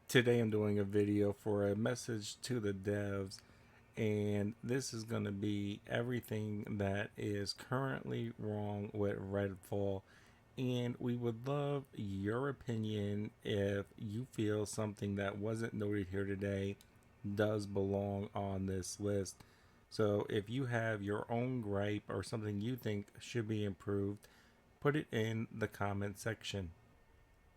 Today I'm doing a video for a message to the devs, and this is going to be everything that is currently wrong with Redfall, and we would love your opinion if you feel something that wasn't noted here today does belong on this list. So if you have your own gripe or something you think should be improved, put it in the comment section.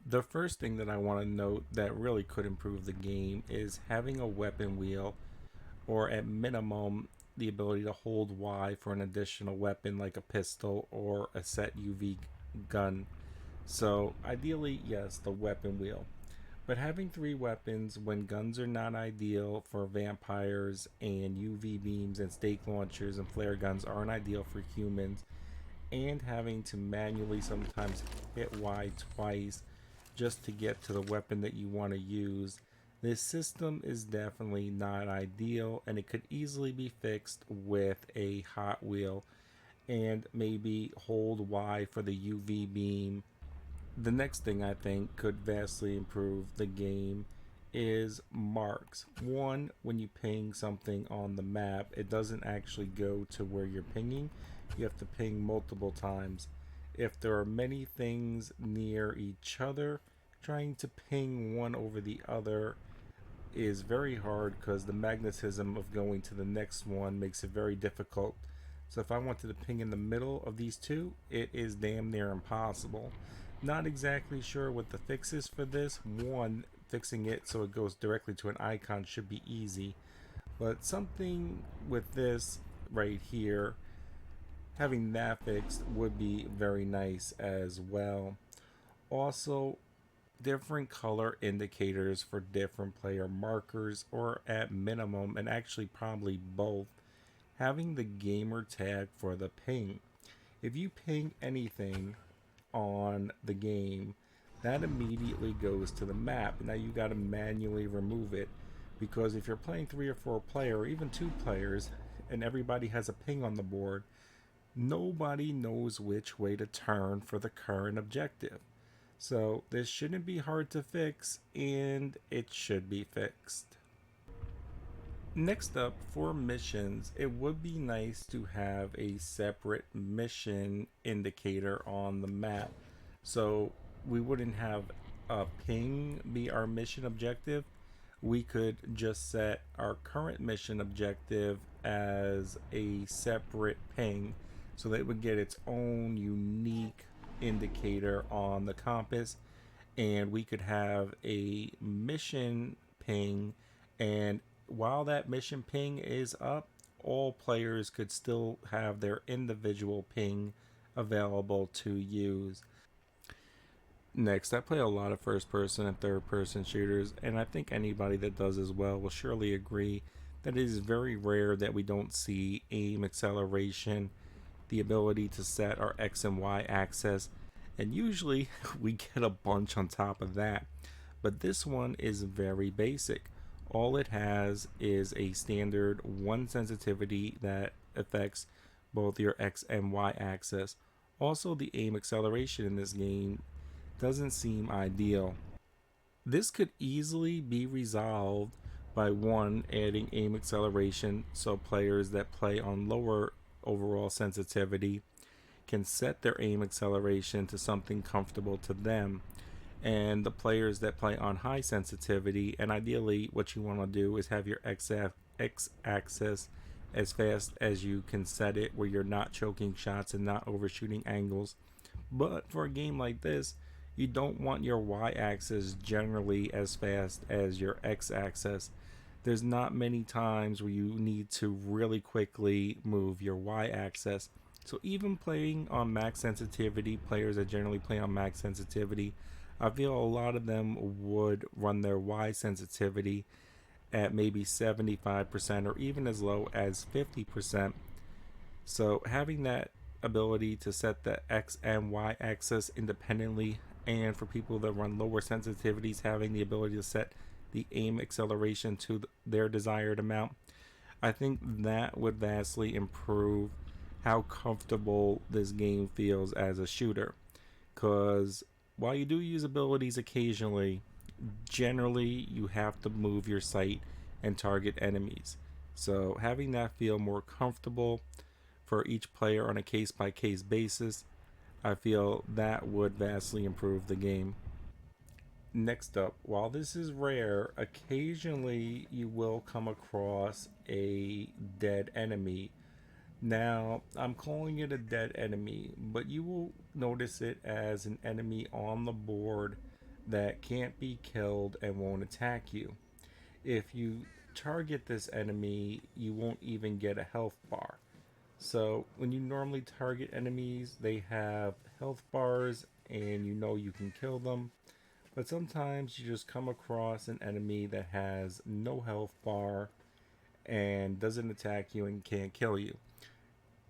The first thing that I want to note that really could improve the game is having a weapon wheel, or at minimum, the ability to hold Y for an additional weapon like a pistol or a set UV gun. So, ideally, yes, the weapon wheel. But having three weapons when guns are not ideal for vampires and UV beams and stake launchers and flare guns aren't ideal for humans, and having to manually sometimes hit Y twice just to get to the weapon that you want to use. This system is definitely not ideal, and it could easily be fixed with a hot wheel and maybe hold Y for the UV beam. The next thing I think could vastly improve the game is marks. One, when you ping something on the map, it doesn't actually go to where you're pinging. You have to ping multiple times. If there are many things near each other, trying to ping one over the other is very hard because the magnetism of going to the next one makes it very difficult. So if I wanted to ping in the middle of these two, it is damn near impossible. Not exactly sure what the fix is for this. One, fixing it so it goes directly to an icon should be easy. But something with this right here, having that fixed would be very nice as well. Also, different color indicators for different player markers, or at minimum, and actually probably both, having the gamer tag for the ping. If you ping anything on the game, that immediately goes to the map. Now you got to manually remove it, because if you're playing 3 or 4 player or even 2 players and everybody has a ping on the board, nobody knows which way to turn for the current objective. So this shouldn't be hard to fix, and it should be fixed. Next up, for missions, it would be nice to have a separate mission indicator on the map. So we wouldn't have a ping be our mission objective. We could just set our current mission objective as a separate ping so that it would get its own unique indicator on the compass, and we could have a mission ping, and while that mission ping is up, all players could still have their individual ping available to use. Next, I play a lot of first person and third person shooters, and I think anybody that does as well will surely agree that it is very rare that we don't see aim acceleration, the ability to set our X and Y axis, and usually we get a bunch on top of that. But this one is very basic. All it has is a standard 1 sensitivity that affects both your X and Y axis. Also, the aim acceleration in this game doesn't seem ideal. This could easily be resolved by one, adding aim acceleration so players that play on lower overall sensitivity can set their aim acceleration to something comfortable to them, and the players that play on high sensitivity, and ideally what you want to do is have your X axis as fast as you can set it, where you're not choking shots and not overshooting angles. But for a game like this, you don't want your Y axis generally as fast as your X axis. There's not many times where you need to really quickly move your Y axis. So even playing on max sensitivity, players that generally play on max sensitivity, I feel a lot of them would run their Y sensitivity at maybe 75% or even as low as 50%. So having that ability to set the X and Y axis independently, and for people that run lower sensitivities, having the ability to set the aim acceleration to their desired amount, I think that would vastly improve how comfortable this game feels as a shooter. Because while you do use abilities occasionally, Generally, you have to move your sight and target enemies. So, having that feel more comfortable for each player on a case by case basis, I feel that would vastly improve the game. Next up, while this is rare, occasionally you will come across a dead enemy. Now, I'm calling it a dead enemy, but you will notice it as an enemy on the board that can't be killed and won't attack you. If you target this enemy, you won't even get a health bar. So, when you normally target enemies, they have health bars and you know you can kill them. But sometimes you just come across an enemy that has no health bar and doesn't attack you and can't kill you.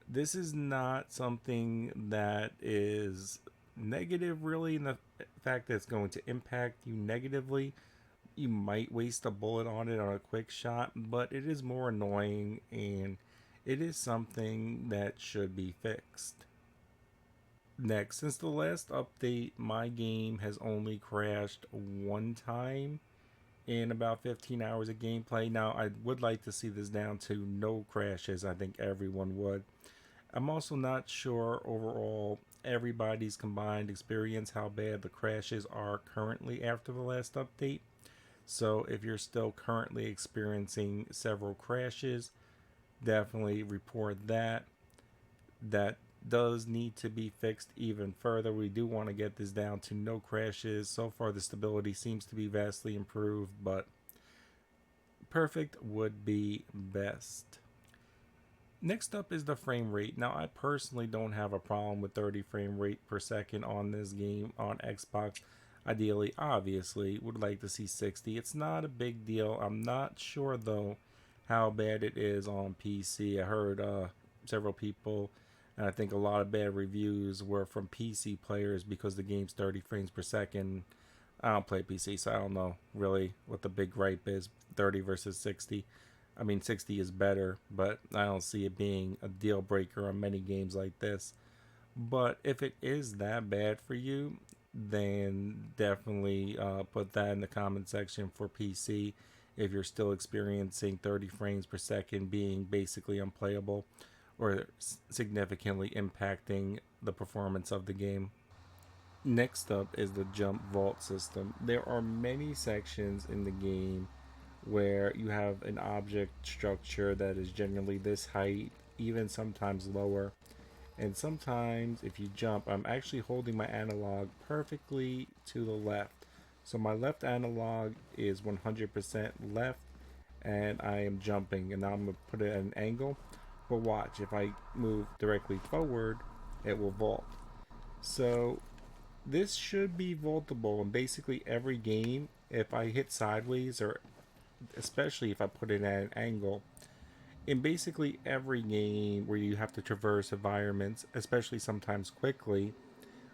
This is not something that is negative, really, in the fact that it's going to impact you negatively. You might waste a bullet on it on a quick shot, but it is more annoying and it is something that should be fixed. Next, since the last update, my game has only crashed one time in about 15 hours of gameplay. Now, I would like to see this down to no crashes. I think everyone would. I'm also not sure overall everybody's combined experience how bad the crashes are currently after the last update. So if you're still currently experiencing several crashes, definitely report that. That does need to be fixed even further. We do want to get this down to no crashes. So far, the stability seems to be vastly improved, but perfect would be best. Next up is the frame rate. Now, I personally don't have a problem with 30 frame rate per second on this game on Xbox. Ideally, obviously, would like to see 60. It's not a big deal. I'm not sure, though, how bad it is on PC. I heard several people, and I think a lot of bad reviews were from PC players because the game's 30 frames per second. I don't play PC, so I don't know really what the big gripe is, 30 versus 60. I mean, 60 is better, but I don't see it being a deal breaker on many games like this. But if it is that bad for you, then definitely put that in the comment section for PC if you're still experiencing 30 frames per second being basically unplayable or significantly impacting the performance of the game. Next up is the jump vault system. There are many sections in the game where you have an object structure that is generally this height, even sometimes lower. And sometimes, if you jump, I'm actually holding my analog perfectly to the left. So my left analog is 100% left, and I am jumping. And now I'm going to put it at an angle. But watch, if I move directly forward, it will vault. So this should be vaultable in basically every game. If I hit sideways, or especially if I put it at an angle, in basically every game where you have to traverse environments, especially sometimes quickly,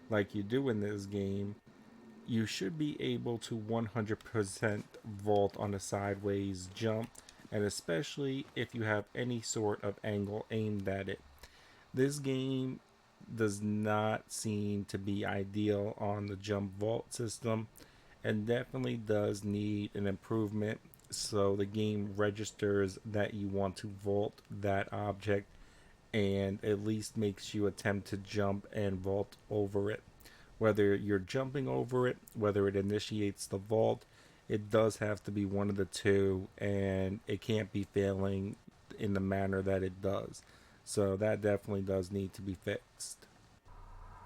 like you do in this game, you should be able to 100% vault on a sideways jump, and especially if you have any sort of angle aimed at it. This game does not seem to be ideal on the jump vault system and definitely does need an improvement so the game registers that you want to vault that object and at least makes you attempt to jump and vault over it. Whether you're jumping over it, whether it initiates the vault, it does have to be one of the two, and it can't be failing in the manner that it does. So that definitely does need to be fixed.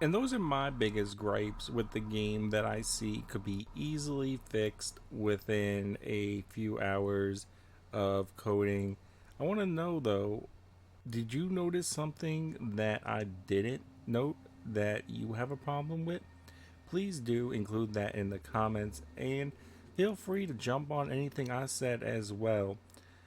And those are my biggest gripes with the game that I see could be easily fixed within a few hours of coding. I want to know though, did you notice something that I didn't note that you have a problem with? Please do include that in the comments and feel free to jump on anything I said as well.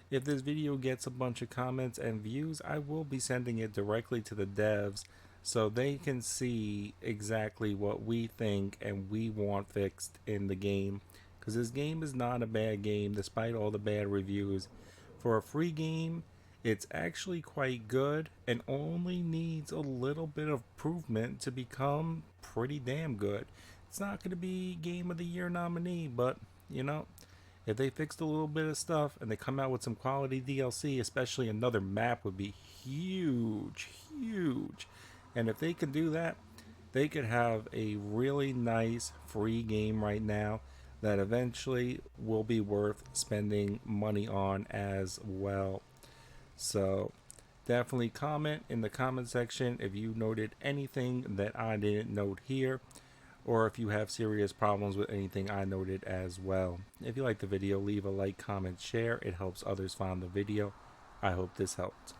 If this video gets a bunch of comments and views, I will be sending it directly to the devs so they can see exactly what we think and we want fixed in the game. Because this game is not a bad game despite all the bad reviews. For a free game, it's actually quite good and only needs a little bit of improvement to become pretty damn good. It's not going to be Game of the Year nominee, but you know, if they fixed a little bit of stuff and they come out with some quality DLC, especially another map, would be huge, huge. And if they could do that, they could have a really nice free game right now that eventually will be worth spending money on as well. So definitely comment in the comment section if you noted anything that I didn't note here, or if you have serious problems with anything I noted as well. If you like the video, leave a like, comment, share. It helps others find the video. I hope this helped.